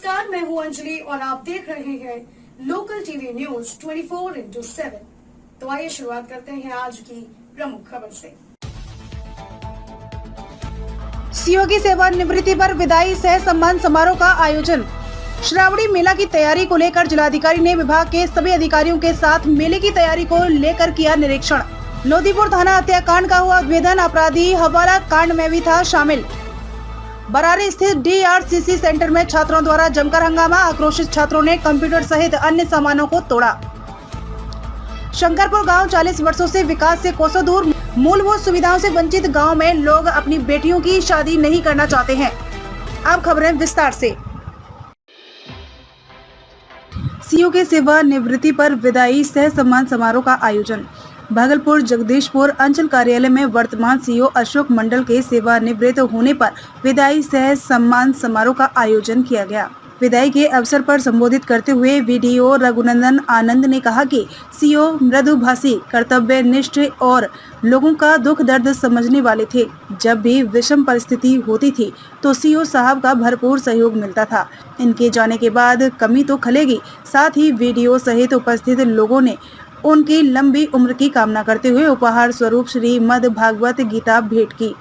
नमस्कार, मैं हूं अंजलि और आप देख रहे हैं लोकल टीवी न्यूज 24/7। तो आइए शुरुआत करते हैं आज की प्रमुख खबर से। सीओ की सेवानिवृत्ति पर विदाई सह सम्मान समारोह का आयोजन। श्रावणी मेला की तैयारी को लेकर जिलाधिकारी ने विभाग के सभी अधिकारियों के साथ मेले की तैयारी को लेकर किया निरीक्षण। लोदीपुर थाना हत्याकांड का हुआ उद्भेदन, अपराधी हवाला कांड में भी था शामिल। बरारी स्थित DRCC सेंटर में छात्रों द्वारा जमकर हंगामा, आक्रोशित छात्रों ने कंप्यूटर सहित अन्य सामानों को तोड़ा। शंकरपुर गांव 40 वर्षों से विकास से कोसों दूर, मूलभूत सुविधाओं से वंचित गांव में लोग अपनी बेटियों की शादी नहीं करना चाहते हैं। अब खबरें विस्तार से। सीओ के सेवानिवृत्ति पर विदाई सह सम्मान समारोह का आयोजन। भागलपुर जगदीशपुर अंचल कार्यालय में वर्तमान सीओ अशोक मंडल के सेवानिवृत्त होने पर विदाई सह सम्मान समारोह का आयोजन किया गया। विदाई के अवसर पर संबोधित करते हुए VDO रघुनंदन आनंद ने कहा कि सीओ मृदुभाषी, कर्तव्यनिष्ठ और लोगों का दुख दर्द समझने वाले थे। जब भी विषम परिस्थिति होती थी तो सीओ साहब का भरपूर सहयोग मिलता था। इनके जाने के बाद कमी तो खलेगी। साथ ही VDO सहित उपस्थित लोगों ने उनकी लंबी उम्र की कामना करते हुए उपहार स्वरूप श्रीमद् भागवत गीता भेंट की।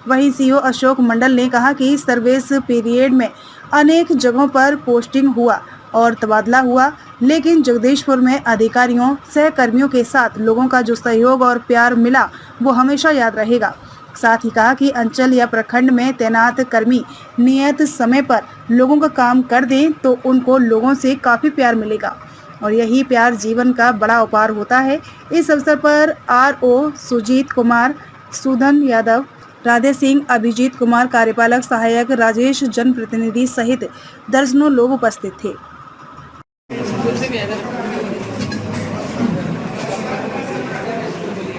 वहीं सीओ अशोक मंडल ने कहा कि सर्विस पीरियड में अनेक जगहों पर पोस्टिंग हुआ और तबादला हुआ, लेकिन जगदीशपुर में अधिकारियों सहकर्मियों के साथ लोगों का जो सहयोग और प्यार मिला वो हमेशा याद रहेगा। साथ ही कहा कि अंचल या प्रखंड में तैनात कर्मी नियत समय पर लोगों का काम कर दें तो उनको लोगों से काफी प्यार मिलेगा और यही प्यार जीवन का बड़ा उपहार होता है। इस अवसर पर RO सुजीत कुमार, सुधन यादव, राधे सिंह, अभिजीत कुमार, कार्यपालक सहायक राजेश, जनप्रतिनिधि सहित दर्जनों लोग उपस्थित थे।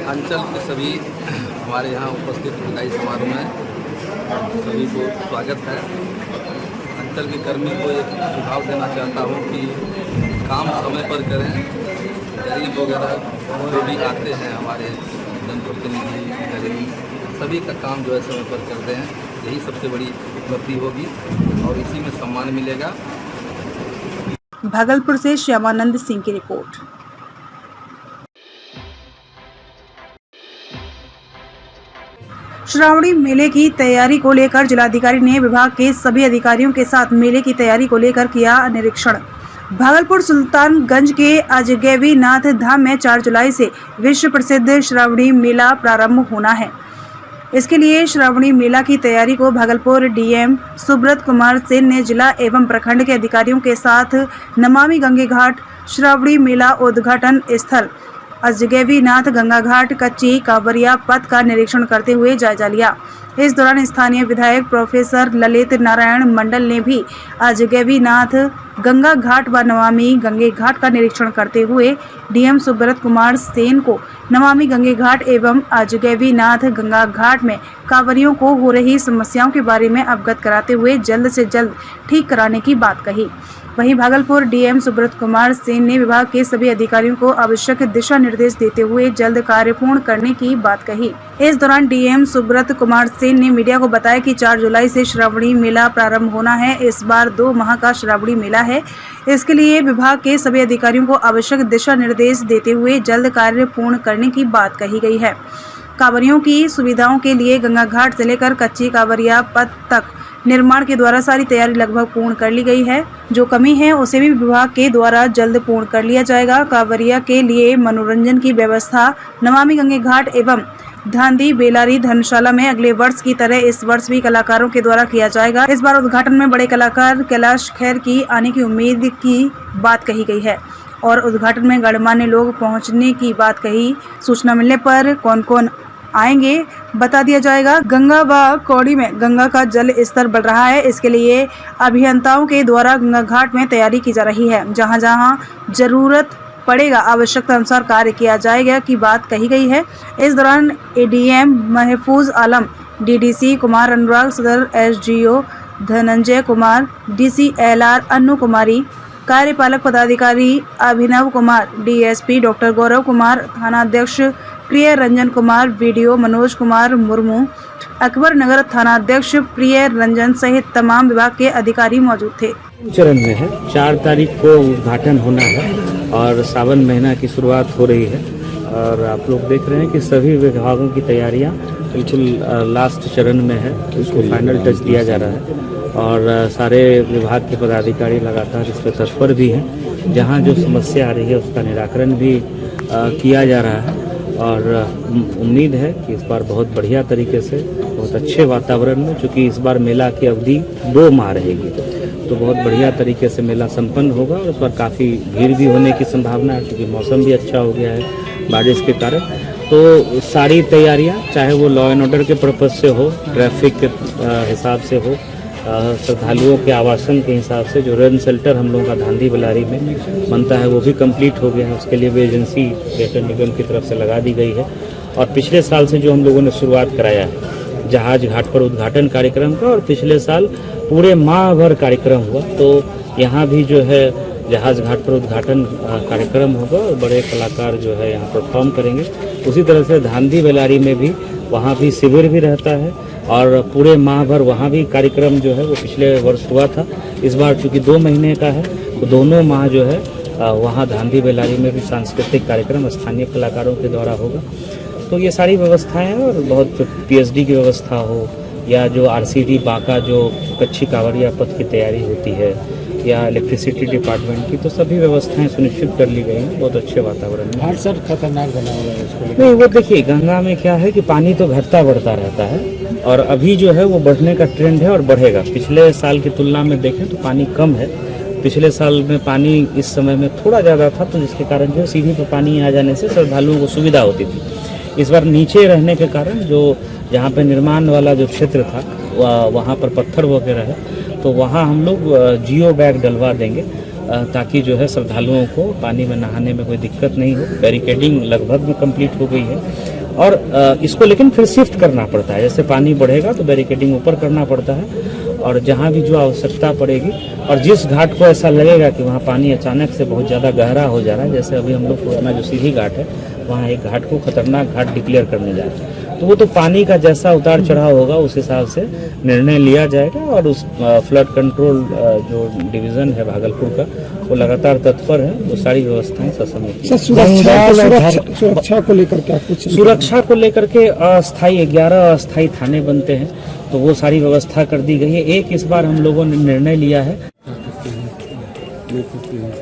अंचल के सभी हमारे यहाँ उपस्थित विदाई समारोह में सभी को स्वागत है। अंचल के कर्मी को एक सुझाव देना चाहता हूँ कि काम समय पर करें। गरीब वगैरह जो भी आते हैं हमारे जनप्रतिनिधि, नगरी, सभी का काम जो है समय पर करते हैं। यही सबसे बड़ी उपलब्धि होगी और इसी में सम्मान मिलेगा। भागलपुर से श्यामानंद सिंह की रिपोर्ट। श्रावणी मेले की तैयारी को लेकर जिलाधिकारी ने विभाग के सभी अधिकारियों के साथ मेले की तैयारी को लेकर किया निरीक्षण। भागलपुर सुल्तानगंज के अजगैवी नाथ धाम में 4 जुलाई से विश्व प्रसिद्ध श्रावणी मेला प्रारंभ होना है। इसके लिए श्रावणी मेला की तैयारी को भागलपुर DM सुब्रत कुमार सेन ने जिला एवं प्रखंड के अधिकारियों के साथ नमामि गंगे घाट श्रावणी मेला उद्घाटन स्थल अजगैवी नाथ गंगा घाट कच्ची कांवरिया पथ का निरीक्षण करते हुए जायजा लिया। इस दौरान स्थानीय विधायक प्रोफेसर ललित नारायण मंडल ने भी अजगैवी नाथ गंगा घाट व नमामि गंगे घाट का निरीक्षण करते हुए DM सुब्रत कुमार सेन को नमामि गंगे घाट एवं अजगैवी नाथ गंगा घाट में कांवरियों को हो रही समस्याओं के बारे में अवगत कराते हुए जल्द से जल्द ठीक कराने की बात कही। वहीं भागलपुर DM सुब्रत कुमार सेन ने विभाग के सभी अधिकारियों को आवश्यक दिशा निर्देश देते हुए जल्द कार्य पूर्ण करने की बात कही। इस दौरान DM सुब्रत कुमार सेन ने मीडिया को बताया कि 4 जुलाई से श्रावणी मेला प्रारंभ होना है। इस बार 2 माह का श्रावणी मेला है। इसके लिए विभाग के सभी अधिकारियों को आवश्यक दिशा निर्देश देते हुए जल्द कार्य पूर्ण करने की बात कही गई है। कांवरियों की सुविधाओं के लिए गंगा घाट से लेकर कच्ची कांवरिया पथ तक निर्माण के द्वारा सारी तैयारी लगभग पूर्ण कर ली गई है। जो कमी है उसे भी विभाग के द्वारा जल्द पूर्ण कर लिया जाएगा। कांवरिया के लिए मनोरंजन की व्यवस्था नमामि गंगे घाट एवं धांधी बेलारी धर्मशाला में अगले वर्ष की तरह इस वर्ष भी कलाकारों के द्वारा किया जाएगा। इस बार उद्घाटन में बड़े कलाकार कैलाश खेर की आने की उम्मीद की बात कही गई है और उद्घाटन में गणमान्य लोग पहुंचने की बात कही। सूचना मिलने पर कौन कौन आएंगे बता दिया जाएगा। गंगा व कौड़ी में गंगा का जल स्तर बढ़ रहा है। इसके लिए अभियंताओं के द्वारा गंगा घाट में तैयारी की जा रही है। जहां जहां जरूरत पड़ेगा आवश्यकता अनुसार कार्य किया जाएगा की बात कही गई है। इस दौरान ADM महफूज आलम, DDC कुमार अनुराग, सदर SGO Dhananjay Kumar, DC LR Annu कुमारी, कार्यपालक पदाधिकारी अभिनव कुमार, DSP डॉक्टर गौरव कुमार, थानाध्यक्ष प्रिय रंजन कुमार, VDO मनोज कुमार मुर्मू, अकबर नगर थानाध्यक्ष प्रिय रंजन सहित तमाम विभाग के अधिकारी मौजूद थे। चरण में है। 4 तारीख को उद्घाटन होना है और सावन महीना की शुरुआत हो रही है और आप लोग देख रहे हैं कि सभी विभागों की तैयारियां बिल्कुल लास्ट चरण में है। इसको फाइनल टच दिया जा रहा है और सारे विभाग के पदाधिकारी लगातार इस पर तत्पर भी हैं। जहां जो समस्या आ रही है उसका निराकरण भी किया जा रहा है और उम्मीद है कि इस बार बहुत बढ़िया तरीके से बहुत अच्छे वातावरण में, चूँकि इस बार मेला की अवधि 2 माह रहेगी तो बहुत बढ़िया तरीके से मेला संपन्न होगा और इस बार काफ़ी भीड़ भी होने की संभावना है क्योंकि मौसम भी अच्छा हो गया है बारिश के कारण। तो सारी तैयारियां, चाहे वो लॉ एंड ऑर्डर के पर्पज़ से हो, ट्रैफिक के हिसाब से हो, श्रद्धालुओं के आवासन के हिसाब से जो रेन शेल्टर हम लोगों का धांधी बेलारी में बनता है वो भी कंप्लीट हो गया है। उसके लिए भी एजेंसी पर्यटन निगम की तरफ से लगा दी गई है और पिछले साल से जो हम लोगों ने शुरुआत कराया है जहाज घाट पर उद्घाटन कार्यक्रम का, और पिछले साल पूरे माह भर कार्यक्रम हुआ, तो यहाँ भी जो है जहाज घाट पर उद्घाटन कार्यक्रम होगा और बड़े कलाकार जो है यहाँ परफॉर्म करेंगे। उसी तरह से धांधी बेलारी में भी वहाँ भी शिविर भी रहता है और पूरे माह भर वहाँ भी कार्यक्रम जो है वो पिछले वर्ष हुआ था। इस बार चूँकि 2 महीने का है तो दोनों माह जो है वहाँ धांधी बेलारी में भी सांस्कृतिक कार्यक्रम स्थानीय कलाकारों के द्वारा होगा। तो ये सारी व्यवस्थाएं हैं और बहुत पीएचडी की व्यवस्था हो या जो आरसीडी बांका जो कच्ची कांवड़िया पथ की तैयारी होती है या इलेक्ट्रिसिटी डिपार्टमेंट की, तो सभी व्यवस्थाएं सुनिश्चित कर ली गई हैं बहुत अच्छे वातावरण में। घाट सर खतरनाक बना हुआ है इसको लेकर। नहीं, वो देखिए गंगा में क्या है कि पानी तो घटता बढ़ता रहता है और अभी जो है वो बढ़ने का ट्रेंड है और बढ़ेगा। पिछले साल की तुलना में देखें तो पानी कम है। पिछले साल में पानी इस समय में थोड़ा ज़्यादा था तो जिसके कारण जो सीढ़ी पर पानी आ जाने से श्रद्धालुओं को सुविधा होती थी। इस बार नीचे रहने के कारण जो जहाँ पे निर्माण वाला जो क्षेत्र था वहाँ पर पत्थर वगैरह है तो वहाँ हम लोग जियो बैग डलवा देंगे ताकि जो है श्रद्धालुओं को पानी में नहाने में कोई दिक्कत नहीं हो। बैरिकेडिंग लगभग में कंप्लीट हो गई है और इसको लेकिन फिर शिफ्ट करना पड़ता है। जैसे पानी बढ़ेगा तो बैरिकेडिंग ऊपर करना पड़ता है और जहाँ भी जो आवश्यकता पड़ेगी और जिस घाट को ऐसा लगेगा कि वहाँ पानी अचानक से बहुत ज़्यादा गहरा हो जा रहा है, जैसे अभी हम लोग पुराना जो सीधी घाट है वहाँ एक घाट को खतरनाक घाट डिक्लेयर करने जा रहे हैं, तो वो तो पानी का जैसा उतार चढ़ाव होगा उस हिसाब से निर्णय लिया जाएगा। और उस फ्लड कंट्रोल जो डिवीज़न है भागलपुर का वो लगातार तत्पर है, वो सारी व्यवस्थाएं ससमय की। सुरक्षा को लेकर क्या कुछ? सुरक्षा को लेकर के अस्थायी 11 अस्थायी थाने बनते हैं तो वो सारी व्यवस्था कर दी गई है। एक इस बार हम लोगों ने निर्णय लिया है।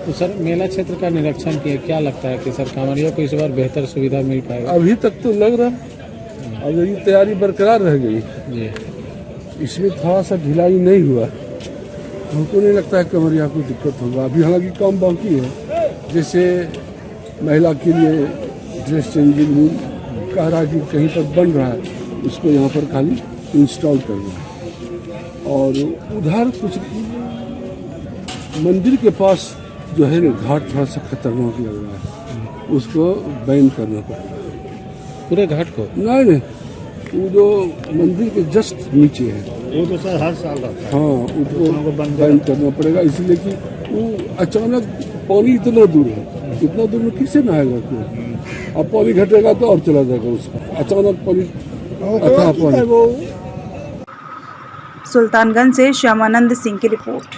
तो सर मेला क्षेत्र का निरीक्षण किया, क्या लगता है कि सर कांवड़ियों को इस बार बेहतर सुविधा मिल पाएगा? अभी तक तो लग रहा है अब यही तैयारी बरकरार रह गई जी, इसमें थोड़ा सा ढिलाई नहीं हुआ। हमको नहीं लगता है कांवड़िया को दिक्कत होगा। अभी हालांकि काम बाकी है, जैसे महिला के लिए ड्रेस चेंजिंग रूम कह रहा है कि कहीं पर बन रहा है उसको यहाँ पर खाली इंस्टॉल करना है। और उधर कुछ मंदिर के पास जो है ना घाट थोड़ा सा खतरनाक लग रहा है, उसको बैन करना पड़ेगा पूरे घाट को। नहीं, वो जो मंदिर के जस्ट नीचे है वो तो सर हर साल रहता है। हाँ, उसको बैन करना पड़ेगा इसलिए कि वो अचानक पानी इतना दूर है, इतना दूर में किससे नहाएगा कोई? अब पानी घटेगा तो और चला जाएगा उसका, अचानक पानी अथाह पानी। सुल्तानगंज से श्यामानंद सिंह की रिपोर्ट।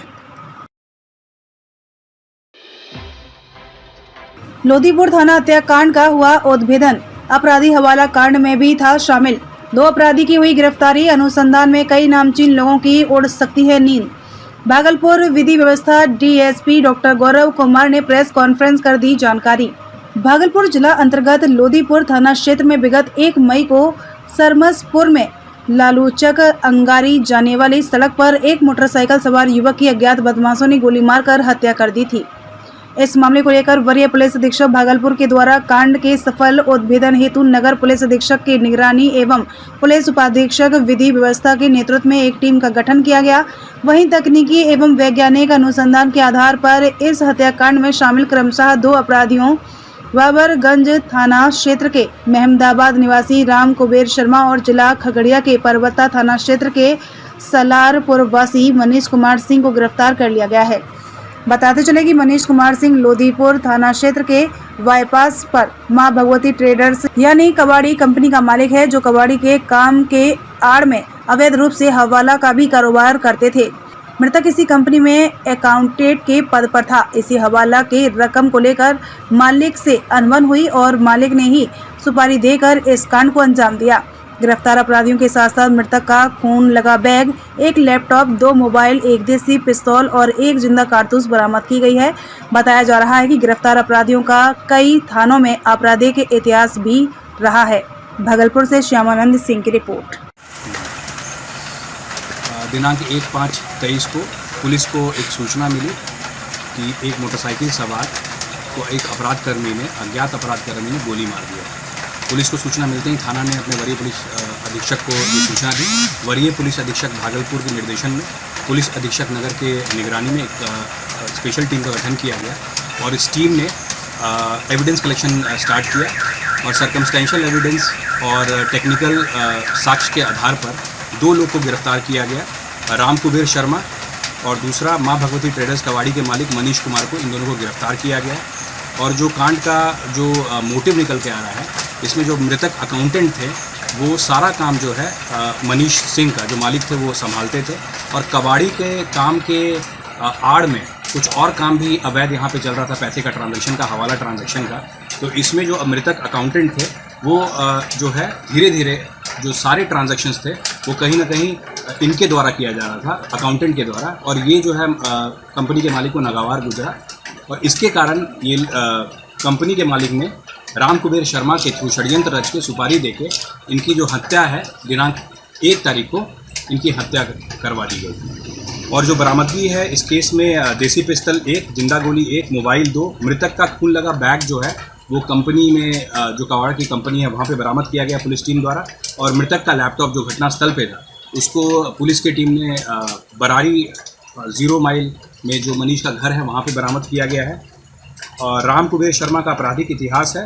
लोदीपुर थाना हत्याकांड का हुआ उद्भेदन, अपराधी हवाला कांड में भी था शामिल। 2 अपराधी की हुई गिरफ्तारी, अनुसंधान में कई नामचीन लोगों की उड़ सकती है नींद। भागलपुर विधि व्यवस्था डीएसपी डॉक्टर गौरव कुमार ने प्रेस कॉन्फ्रेंस कर दी जानकारी। भागलपुर जिला अंतर्गत लोदीपुर थाना क्षेत्र में विगत 1 मई को सरमसपुर में लालूचक अंगारी जाने वाली सड़क पर एक मोटरसाइकिल सवार युवक की अज्ञात बदमाशों ने गोली मारकर हत्या कर दी थी। इस मामले को लेकर वरीय पुलिस अधीक्षक भागलपुर के द्वारा कांड के सफल उद्भेदन हेतु नगर पुलिस अधीक्षक की निगरानी एवं पुलिस उपाधीक्षक विधि व्यवस्था के नेतृत्व में एक टीम का गठन किया गया। वहीं तकनीकी एवं वैज्ञानिक अनुसंधान के आधार पर इस हत्याकांड में शामिल क्रमशः 2 अपराधियों बाबरगंज थाना क्षेत्र के महमदाबाद निवासी राम कुबेर शर्मा और जिला खगड़िया के परबत्ता थाना क्षेत्र के सलारपुर वासी मनीष कुमार सिंह को गिरफ्तार कर लिया गया है। बताते चले कि मनीष कुमार सिंह लोदीपुर थाना क्षेत्र के बाईपास पर मां भगवती ट्रेडर्स यानी कबाड़ी कंपनी का मालिक है, जो कबाड़ी के काम के आड़ में अवैध रूप से हवाला का भी कारोबार करते थे। मृतक इसी कंपनी में अकाउंटेंट के पद पर था। इसी हवाला के रकम को लेकर मालिक से अनबन हुई और मालिक ने ही सुपारी देकर इस कांड को अंजाम दिया। गिरफ्तार अपराधियों के साथ साथ मृतक का खून लगा बैग, एक लैपटॉप, 2 मोबाइल, एक देसी पिस्तौल और एक जिंदा कारतूस बरामद की गई है। बताया जा रहा है कि गिरफ्तार अपराधियों का कई थानों में आपराधिक इतिहास भी रहा है। भागलपुर से श्यामानंद सिंह की रिपोर्ट। दिनांक 1/5/23 को पुलिस को एक सूचना मिली कि एक मोटरसाइकिल सवार को एक अज्ञात अपराधकर्मी ने गोली मार दिया। पुलिस को सूचना मिलते ही थाना ने अपने वरीय पुलिस अधीक्षक को ये सूचना दी। वरीय पुलिस अधीक्षक भागलपुर के निर्देशन में पुलिस अधीक्षक नगर के निगरानी में एक स्पेशल टीम का गठन किया गया और इस टीम ने एविडेंस कलेक्शन स्टार्ट किया और सर्कमस्टेंशियल एविडेंस और टेक्निकल साक्ष्य के आधार पर 2 लोग को गिरफ्तार किया गया, राम कुबेर शर्मा और दूसरा माँ भगवती ट्रेडर्स कवाड़ी के मालिक मनीष कुमार को। इन दोनों को गिरफ्तार किया गया और जो कांड का जो मोटिव निकल के आ रहा है, इसमें जो मृतक अकाउंटेंट थे वो सारा काम जो है मनीष सिंह का जो मालिक थे वो संभालते थे और कबाड़ी के काम के आड़ में कुछ और काम भी अवैध यहाँ पे चल रहा था, पैसे का ट्रांजैक्शन का, हवाला ट्रांजैक्शन का। तो इसमें जो मृतक अकाउंटेंट थे वो जो है धीरे धीरे जो सारे ट्रांजैक्शंस थे वो कहीं ना कहीं इनके द्वारा किया जा रहा था, अकाउंटेंट के द्वारा, और ये जो है कंपनी के मालिक को नागवार गुजरा और इसके कारण ये कंपनी के मालिक ने राम कुबेर शर्मा के थ्रू षड्यंत्र रच के सुपारी देके इनकी जो हत्या है दिनांक 1 तारीख को इनकी हत्या करवा दी गई। और जो बरामदगी है इस केस में देसी पिस्तल 1, जिंदा गोली 1, मोबाइल 2, मृतक का खून लगा बैग जो है वो कंपनी में जो कवाड़ की कंपनी है वहाँ पे बरामद किया गया पुलिस टीम द्वारा, और मृतक का लैपटॉप जो घटनास्थल पे था उसको पुलिस की टीम ने बरारी 0 माइल में जो मनीष का घर है वहाँ पे बरामद किया गया है। और राम कुबेर शर्मा का आपराधिक इतिहास है,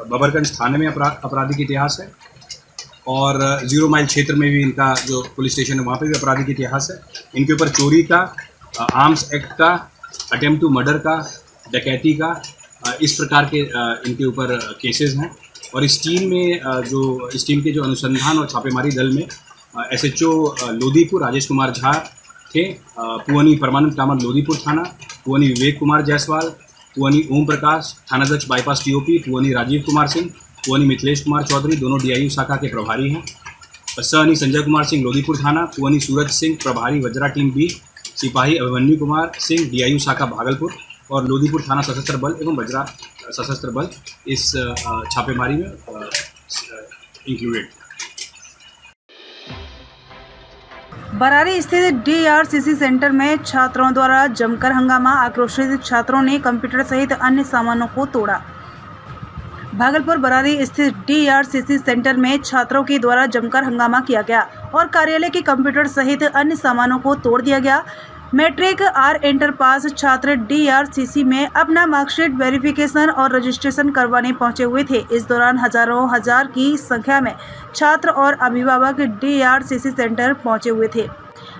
बबरगंज थाने में आपराधिक इतिहास है और 0 माइल क्षेत्र में भी इनका जो पुलिस स्टेशन है वहाँ पे भी आपराधिक इतिहास है। इनके ऊपर चोरी का, आर्म्स एक्ट का, अटेम्प्ट टू मर्डर का, डकैती का, इस प्रकार के इनके ऊपर केसेस हैं। और इस टीम में इस टीम के जो अनुसंधान और छापेमारी दल में SHO लोदीपुर राजेश कुमार झा थे, पुअनी परमानंद कामत लोदीपुर थाना, पुअनी विवेक कुमार जायसवाल, पुअनी ओम प्रकाश थानाध्यक्ष बाईपास TOP, पुअनी राजीव कुमार सिंह, पुअनी मिथिलेश कुमार चौधरी दोनों DIU शाखा के प्रभारी हैं, सहनी संजय कुमार सिंह लोदीपुर थाना, पुअनी सूरज सिंह प्रभारी वज्रा टीम B, सिपाही अभिमन्यु कुमार सिंह DIU शाखा भागलपुर और लोदीपुर थाना सशस्त्र बल एवं वज्रा सशस्त्र बल इस छापेमारी में इंक्लूडेड। बरारी स्थित DRCC सेंटर में छात्रों द्वारा जमकर हंगामा, आक्रोशित छात्रों ने कंप्यूटर सहित अन्य सामानों को तोड़ा। भागलपुर बरारी स्थित DRCC सेंटर में छात्रों के द्वारा जमकर हंगामा किया गया और कार्यालय के कंप्यूटर सहित अन्य सामानों को तोड़ दिया गया। मैट्रिक R इंटर पास छात्र DRCC में अपना मार्कशीट वेरिफिकेशन और रजिस्ट्रेशन करवाने पहुंचे हुए थे। इस दौरान हजार की संख्या में छात्र और अभिभावक DRCC सेंटर पहुंचे हुए थे।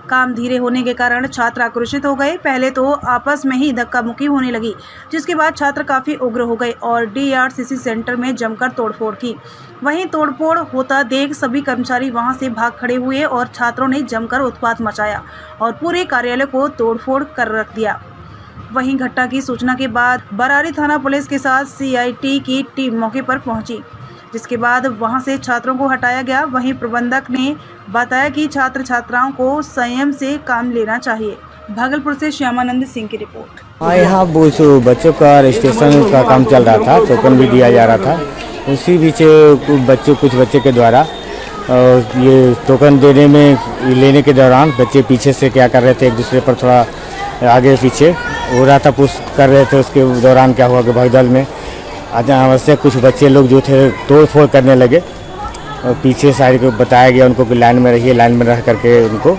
काम धीरे होने के कारण छात्र आक्रोशित हो गए। पहले तो आपस में ही धक्का मुक्की होने लगी, जिसके बाद छात्र काफी उग्र हो गए और DRCC सेंटर में जमकर तोड़फोड़ की। वहीं तोड़फोड़ होता देख सभी कर्मचारी वहां से भाग खड़े हुए और छात्रों ने जमकर उत्पात मचाया और पूरे कार्यालय को तोड़फोड़ कर रख दिया। वहीं घटना की सूचना के बाद बरारी थाना पुलिस के साथ CIT की टीम मौके पर पहुंची, जिसके बाद वहां से छात्रों को हटाया गया। वहीं प्रबंधक ने बताया कि छात्र छात्राओं को संयम से काम लेना चाहिए। भागलपुर से श्यामानंद सिंह की रिपोर्ट। यहाँ बच्चों का रजिस्ट्रेशन का काम चल रहा था, टोकन भी दिया जा रहा था। उसी बीच कुछ बच्चे के द्वारा ये टोकन लेने के दौरान बच्चे पीछे से क्या कर रहे थे, एक दूसरे पर थोड़ा आगे पीछे हो रहा था, पुश कर रहे थे। उसके दौरान क्या हुआ कि भगदड़ में अनावश्यक कुछ बच्चे लोग जो थे तोड़ फोड़ करने लगे और पीछे साइड को बताया गया उनको कि लाइन में रहिए, लाइन में रह करके उनको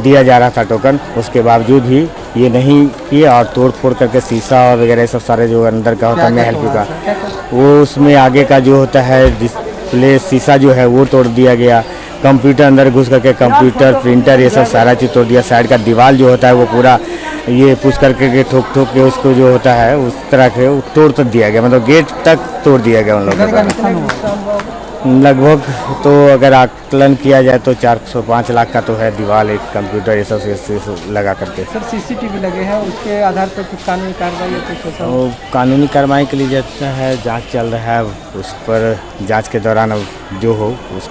दिया जा रहा था टोकन। उसके बावजूद भी ये नहीं किए और तोड़ फोड़ करके शीशा और वगैरह सब सारे जो अंदर का होता है हेल्प का वो उसमें आगे का जो होता है डिस्प्ले शीशा जो है वो तोड़ दिया गया। कंप्यूटर अंदर घुस करके कंप्यूटर प्रिंटर ये सब सारा चीज़ तोड़ दिया। साइड का दीवार जो होता है वो पूरा ये पुश करके के ठोक ठोक के उसको जो होता है उस तरह के वो तोड़ तो दिया गया, मतलब गेट तक तोड़ दिया गया उन लोगों का। लगभग तो अगर आकलन किया जाए तो 405 लाख का तो है दीवार, एक कंप्यूटर ये सब लगा करके। सर सीसीटीवी लगे हैं, उसके आधार पर कुछ कानूनी कार्रवाई या कुछ ऐसा? वो कानूनी कार्रवाई के लिए जाता है, जांच चल रहा है, उस पर जांच के दौरान अब जो हो उस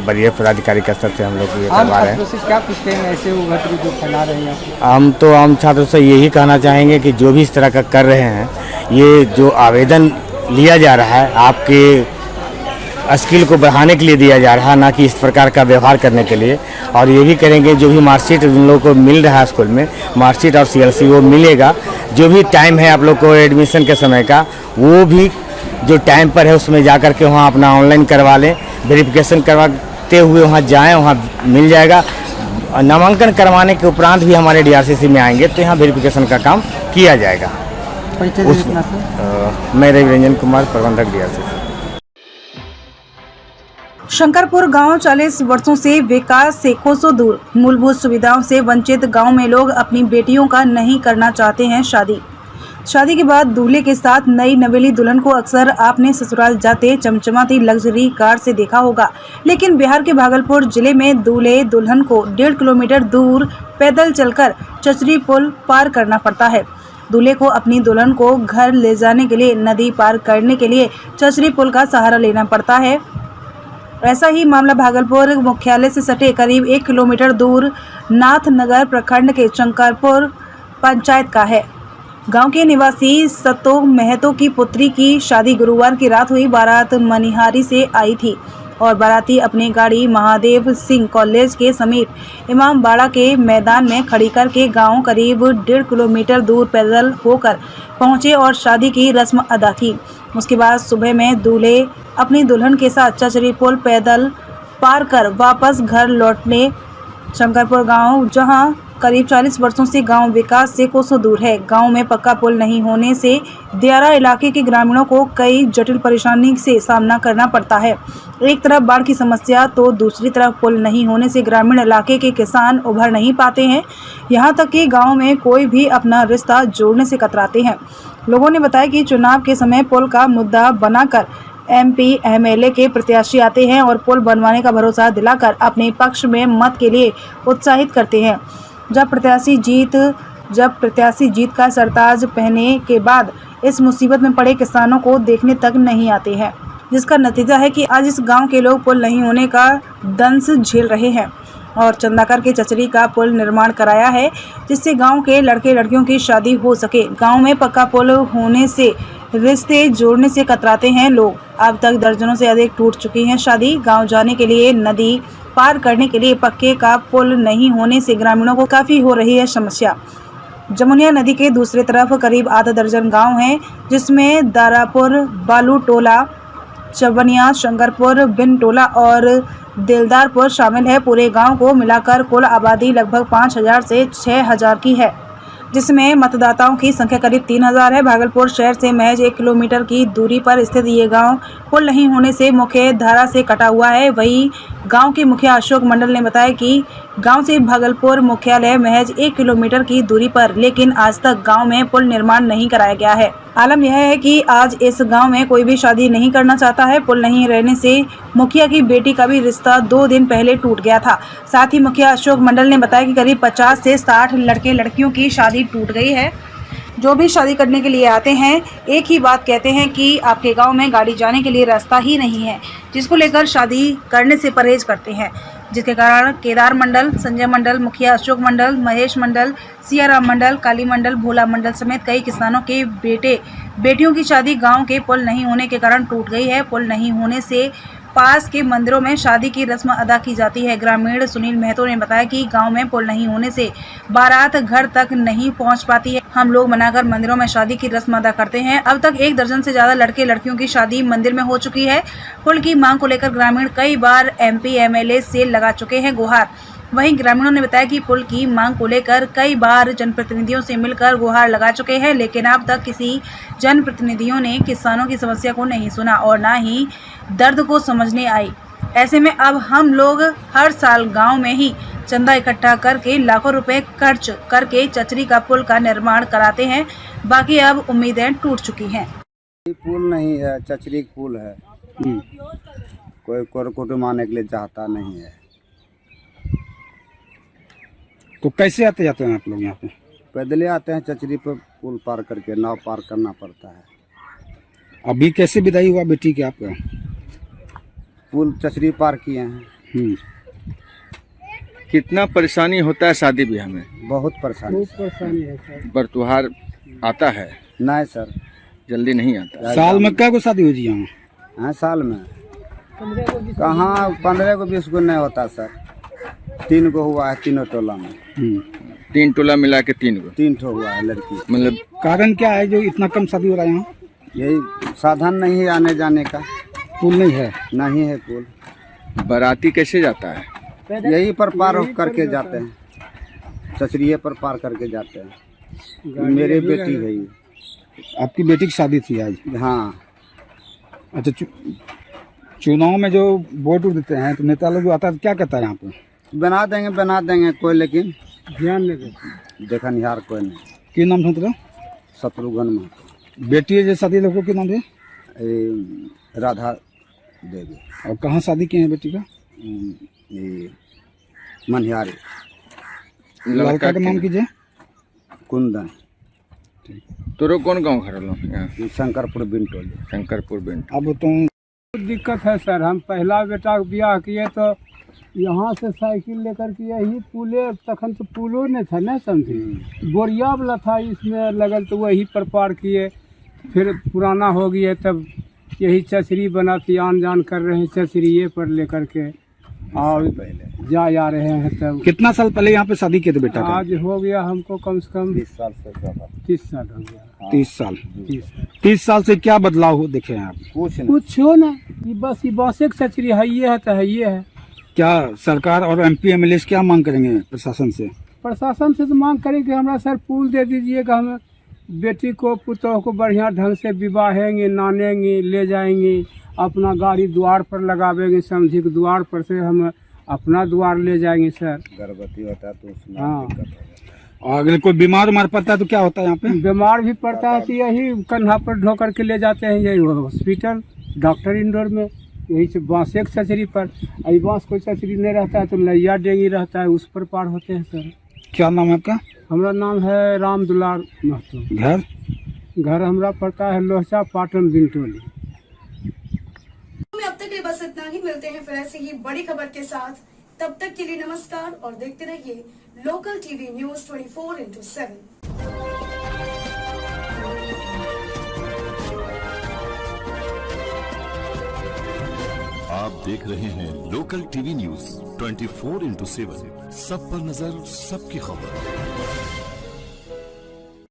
वरीय पदाधिकारी के स्तर से हम लोग ये करवा रहे हैं। क्या पूछते हैं ऐसे वो घटना जो फैला रहे हैं? हम तो आम छात्रों से यही कहना चाहेंगे कि जो भी इस तरह का कर रहे हैं, ये जो आवेदन लिया जा रहा है आपके स्किल को बढ़ाने के लिए दिया जा रहा है, ना कि इस प्रकार का व्यवहार करने के लिए। और ये भी करेंगे जो भी मार्कशीट उन लोगों को मिल रहा है स्कूल में, मार्कशीट और CLC वो मिलेगा। जो भी टाइम है आप लोग को एडमिशन के समय का, वो भी जो टाइम पर है उसमें जा कर के वहाँ अपना ऑनलाइन करवा लें, वेरिफिकेशन करवाते हुए वहाँ जाएँ, वहाँ मिल जाएगा। नामांकन करवाने के उपरांत भी हमारे DRCC में आएंगे तो यहाँ वेरिफिकेशन का काम किया जाएगा। मैं रवि रंजन कुमार, प्रबंधक DRCC। शंकरपुर गांव 40 वर्षों से विकास से कोसों दूर, मूलभूत सुविधाओं से वंचित गांव में लोग अपनी बेटियों का नहीं करना चाहते हैं शादी। शादी के बाद दूल्हे के साथ नई नवेली दुल्हन को अक्सर आपने ससुराल जाते चमचमाती लग्जरी कार से देखा होगा, लेकिन बिहार के भागलपुर जिले में दूल्हे दुल्हन को 1.5 किलोमीटर दूर पैदल चलकर चचरी पुल पार करना पड़ता है। दूल्हे को अपनी दुल्हन को घर ले जाने के लिए नदी पार करने के लिए चचरी पुल का सहारा लेना पड़ता है। ऐसा ही मामला भागलपुर मुख्यालय से सटे करीब 1 किलोमीटर दूर नाथनगर प्रखंड के शंकरपुर पंचायत का है। गांव के निवासी सतो महतो की पुत्री की शादी गुरुवार की रात हुई। बारात मनिहारी से आई थी और बाराती अपनी गाड़ी महादेव सिंह कॉलेज के समीप इमामबाड़ा के मैदान में खड़ी करके गांव करीब 1.5 किलोमीटर दूर पैदल होकर पहुंचे और शादी की रस्म अदा की। उसके बाद सुबह में दूल्हे अपनी दुल्हन के साथ चचरी पुल पैदल पार कर वापस घर लौटने। शंकरपुर गांव जहां करीब 40 वर्षों से गांव विकास से कोसों दूर है। गांव में पक्का पुल नहीं होने से दियारा इलाके के ग्रामीणों को कई जटिल परेशानी से सामना करना पड़ता है। एक तरफ बाढ़ की समस्या तो दूसरी तरफ पुल नहीं होने से ग्रामीण इलाके के किसान उभर नहीं पाते हैं। यहां तक कि गांव में कोई भी अपना रिश्ता जोड़ने से कतराते हैं। लोगों ने बताया कि चुनाव के समय पुल का मुद्दा बनाकर MP MLA के प्रत्याशी आते हैं और पुल बनवाने का भरोसा दिलाकर अपने पक्ष में मत के लिए उत्साहित करते हैं। जब प्रत्याशी जीत का सरताज पहने के बाद इस मुसीबत में पड़े किसानों को देखने तक नहीं आते हैं, जिसका नतीजा है कि आज इस गांव के लोग पुल नहीं होने का दंश झेल रहे हैं और चंदाकर के चचरी का पुल निर्माण कराया है, जिससे गांव के लड़के लड़कियों की शादी हो सके। गांव में पक्का पुल होने से रिश्ते जोड़ने से कतराते हैं लोग। अब तक दर्जनों से अधिक टूट चुकी हैं शादी। गांव जाने के लिए नदी पार करने के लिए पक्के का पुल नहीं होने से ग्रामीणों को काफ़ी हो रही है समस्या। जमुनिया नदी के दूसरी तरफ करीब आधा दर्जन गांव हैं, जिसमें दारापुर, बालू टोला, चवनिया, शंकरपुर, बिन टोला और दिलदारपुर शामिल है। पूरे गांव को मिलाकर कुल आबादी लगभग 5000 से 6000 की है, जिसमें मतदाताओं की संख्या करीब 3000 है। भागलपुर शहर से महज 1 किलोमीटर की दूरी पर स्थित ये गांव पुल नहीं होने से मुख्य धारा से कटा हुआ है। वहीं गांव के मुखिया अशोक मंडल ने बताया कि गांव से भागलपुर मुख्यालय महज 1 किलोमीटर की दूरी पर, लेकिन आज तक गांव में पुल निर्माण नहीं कराया गया है। आलम यह है कि आज इस गांव में कोई भी शादी नहीं करना चाहता है। पुल नहीं रहने से मुखिया की बेटी का भी रिश्ता 2 दिन पहले टूट गया था। साथ ही मुखिया अशोक मंडल ने बताया कि करीब 50 से 60 लड़के लड़कियों की शादी टूट गई है। जो भी शादी करने के लिए आते हैं एक ही बात कहते हैं कि आपके गांव में गाड़ी जाने के लिए रास्ता ही नहीं है, जिसको लेकर शादी करने से परहेज करते हैं, जिसके कारण केदार मंडल, संजय मंडल, मुखिया अशोक मंडल, महेश मंडल, सियाराम मंडल, काली मंडल, भोला मंडल समेत कई किसानों के बेटियों की शादी गांव के पुल नहीं होने के कारण टूट गई है। पुल नहीं होने से पास के मंदिरों में शादी की रस्म अदा की जाती है। ग्रामीण सुनील महतो ने बताया कि गांव में पुल नहीं होने से बारात घर तक नहीं पहुंच पाती है। हम लोग मनाकर मंदिरों में शादी की रस्म अदा करते हैं। अब तक 1 दर्जन से ज्यादा लड़के लड़कियों की शादी मंदिर में हो चुकी है। पुल की मांग को लेकर ग्रामीण कई बार MP MLA से लगा चुके हैं गुहार। वहीं ग्रामीणों ने बताया कि पुल की मांग को लेकर कई बार जनप्रतिनिधियों से मिलकर गुहार लगा चुके हैं, लेकिन अब तक किसी जनप्रतिनिधियों ने किसानों की समस्या को नहीं सुना और न ही दर्द को समझने आई। ऐसे में अब हम लोग हर साल गांव में ही चंदा इकट्ठा करके लाखों रुपए खर्च करके चचरी का पुल का निर्माण कराते हैं। बाकी अब उम्मीदें टूट चुकी हैं। पुल नहीं है, चचरी पुल है। कोई कुटुंब आने के लिए चाहता नहीं है। तो कैसे आते जाते हैं आप लोग यहाँ पे? पैदल आते हैं, चचरी पर पुल पार करके नाव पार करना पड़ता है। अभी कैसे विदाई हुआ बेटी के आपका? पुल चचरी पार किए हैं। कितना परेशानी होता है शादी ब्याह में? बहुत परेशानी है सर। पर त्योहार आता है? नहीं सर, जल्दी नहीं आता। साल में क्या को शादी हो जी यहाँ? हाँ, साल में कहाँ 15 को 20 को नहीं होता सर। 3 को हुआ है, तीनों टोला में। 3 टोला मिला के 3 को? 3 ठो हुआ है लड़की। मतलब कारण क्या है जो इतना कम शादी हो रहा है यहाँ? यही साधन नहीं है आने जाने का। पुल नहीं है? नहीं है पुल। बाराती कैसे जाता है? यही पर पार करके जाते हैं, चचरिए पर पार करके जाते हैं। मेरी बेटी है ये। आपकी बेटी की शादी थी आज? हाँ। अच्छा, चुनाव में जो वोट देते हैं तो नेता लोग जो आता है क्या कहता है यहाँ पे? बना देंगे कोई, लेकिन ध्यान नहीं देखा निहार कोई नहीं। की नाम था तेरा? शत्रुघ्न महतो। बेटी जो शादी लोगों के नाम है? राधा देवी। और कहाँ शादी किए हैं बेटी का? ये मनिहारी। लड़का का नाम कीजिए? कुंदन। तोरो कौन गाँव घर लो? शंकरपुर बिंटोली। शंकरपुर बिंट। अब तो दिक्कत है सर। हम पहला बेटा का ब्याह किए तो यहाँ से साइकिल लेकर के यही पुले, तखन तो पुलो नहीं था ना, समझे बोरिया वाला था, इसमें लगल तो वही पर पार किए। फिर पुराना हो गया तब यही चचरी बना थी, आन जान कर रहे हैं चचरिए पर लेकर के और जा रहे हैं। तब कितना साल पहले यहाँ पे शादी किए थे बेटा का? आज हो गया हमको कम से कम 30 साल से ज़्यादा। 30 साल हो गया। 30 साल। 30 साल से क्या बदलाव हो देखे हैं आप? कुछ हो ना, ये बस एक चचरी है, ये है तो है ये है। क्या सरकार और MP MLA से क्या मांग करेंगे प्रशासन से? प्रशासन से तो मांग करेंगे हमारा सर पुल दे दीजिएगा, हम बेटी को पुतोह को बढ़िया ढंग से विवाहेंगे, नानेंगे, ले जाएंगे, अपना गाड़ी द्वार पर लगावेंगे, समझी के द्वार पर से हम अपना द्वार ले जाएंगे सर। गर्भवती होता है तो उसमें हाँ। दिक्कत होता है। और अगर कोई बीमार पड़ता है तो क्या होता है यहाँ पे? बीमार भी पड़ता है तो यही कन्हा पर ढो करके ले जाते हैं, यही हॉस्पिटल डॉक्टर इंडोर में, यही से बांस एक चचरी पर। अभी बांस कोई चचरी नहीं रहता है तो लैया डेंगी रहता है, उस पर पार होते हैं सर। क्या नाम है आपका? हमारा नाम है राम दुलार महतो। घर हमारा पड़ता है लोहचा पाटन बिंटोली। अब तक के लिए बस इतना ही। मिलते हैं फिर ऐसी ही बड़ी खबर के साथ। तब तक के लिए नमस्कार और देखते रहिए लोकल टीवी न्यूज 24/7। आप देख रहे हैं लोकल टीवी न्यूज 24/7। सब पर नजर, सबकी खबर।